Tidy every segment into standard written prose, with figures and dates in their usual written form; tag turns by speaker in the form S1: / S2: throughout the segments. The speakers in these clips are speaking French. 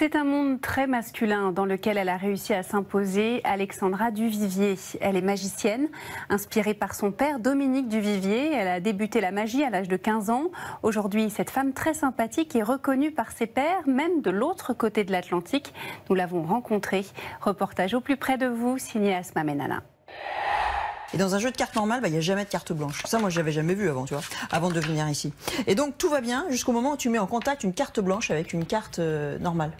S1: C'est un monde très masculin dans lequel elle a réussi à s'imposer, Alexandra Duvivier. Elle est magicienne, inspirée par son père Dominique Duvivier. Elle a débuté la magie à l'âge de 15 ans. Aujourd'hui, cette femme très sympathique est reconnue par ses pairs, même de l'autre côté de l'Atlantique. Nous l'avons rencontrée. Reportage au plus près de vous, signé Asma Menana.
S2: Et dans un jeu de cartes normal, il n'y a jamais de carte blanche. Ça, moi, je n'avais jamais vu avant, tu vois, avant de venir ici. Et donc, tout va bien jusqu'au moment où tu mets en contact une carte blanche avec une carte normale.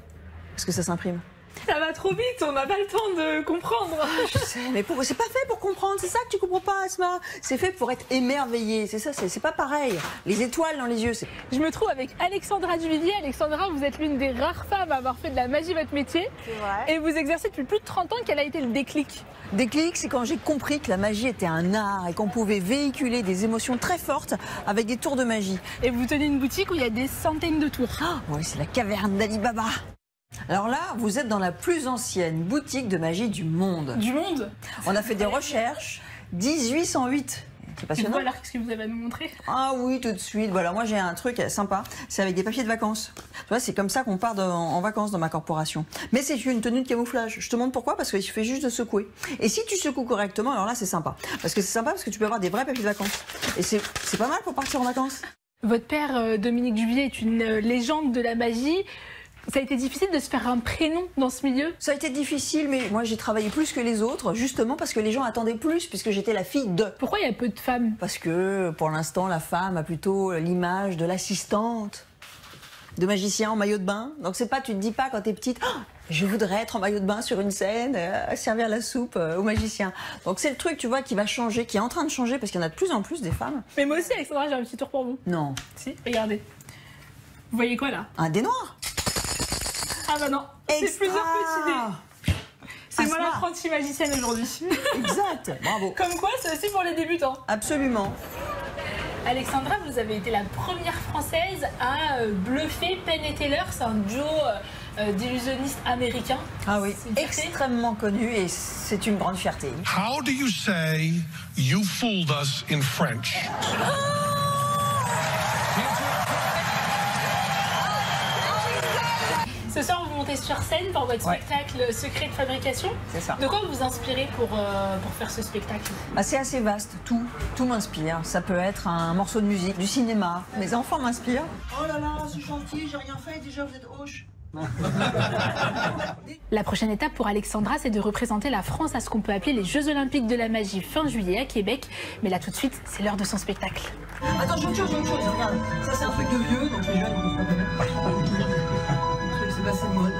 S2: Parce que ça s'imprime.
S3: Ça va trop vite, on n'a pas le temps de comprendre.
S2: Je sais, mais c'est pas fait pour comprendre. C'est ça que tu comprends pas, Asma. C'est fait pour être émerveillé. C'est ça, c'est pas pareil. Les étoiles dans les yeux.
S3: Je me trouve avec Alexandra Duvivier. Alexandra, vous êtes l'une des rares femmes à avoir fait de la magie votre métier.
S2: C'est vrai.
S3: Et vous exercez depuis plus de 30 ans. Quel a été le déclic?
S2: Déclic, c'est quand j'ai compris que la magie était un art et qu'on pouvait véhiculer des émotions très fortes avec des tours de magie.
S3: Et vous tenez une boutique où il y a des centaines de tours.
S2: Oh, oui, c'est la caverne d'Ali Baba. Alors là, vous êtes dans la plus ancienne boutique de magie du monde.
S3: Du monde?
S2: On a fait des recherches, 1808. C'est passionnant.
S3: Voilà ce que vous avez à nous montrer.
S2: Ah oui, tout de suite. Voilà, moi j'ai un truc sympa, c'est avec des papiers de vacances. Tu vois, c'est comme ça qu'on part en vacances dans ma corporation. Mais c'est une tenue de camouflage. Je te montre pourquoi, parce qu'il suffit juste de secouer. Et si tu secoues correctement, alors là c'est sympa. Parce que c'est sympa parce que tu peux avoir des vrais papiers de vacances. Et c'est pas mal pour partir en vacances.
S3: Votre père, Dominique Duvivier, est une légende de la magie. Ça a été difficile de se faire un prénom dans ce milieu?
S2: Ça a été difficile, mais moi j'ai travaillé plus que les autres, justement parce que les gens attendaient plus, puisque j'étais la fille de.
S3: Pourquoi il y a peu de femmes?
S2: Parce que pour l'instant, la femme a plutôt l'image de l'assistante, de magicien en maillot de bain. Donc c'est pas, tu te dis pas quand t'es petite, oh, je voudrais être en maillot de bain sur une scène, servir la soupe aux magiciens. Donc c'est le truc, tu vois, qui va changer, qui est en train de changer, parce qu'il y en a de plus en plus des femmes.
S3: Mais moi aussi, Alexandra, j'ai un petit tour pour vous.
S2: Non.
S3: Si, regardez. Vous voyez quoi là?
S2: Un dé noir.
S3: Ah bah non, c'est plusieurs petits dés. C'est moi l'apprentie magicienne aujourd'hui.
S2: Exact, bravo.
S3: Comme quoi, c'est aussi pour les débutants.
S2: Absolument.
S3: Alexandra, vous avez été la première française à bluffer Penn et Teller. C'est un duo d'illusionnistes américains.
S2: Ah oui, extrêmement connu et c'est une grande fierté.
S4: How do you say you fooled us in French?
S3: Ce soir, vous montez sur scène pour votre spectacle Secret de fabrication.
S2: C'est ça.
S3: De quoi vous vous inspirez pour faire ce spectacle?
S2: C'est assez vaste, tout m'inspire. Ça peut être un morceau de musique, du cinéma. Mes enfants m'inspirent. Oh là là, ce chantier, j'ai rien fait, déjà vous êtes hoche.
S3: La prochaine étape pour Alexandra, c'est de représenter la France à ce qu'on peut appeler les Jeux Olympiques de la magie fin juillet à Québec. Mais là, tout de suite, c'est l'heure de son spectacle.
S2: Attends, j'ai autre chose, regarde. Ça, c'est un truc de vieux, donc les jeunes ne peuvent pas connaître. C'est passé de mode.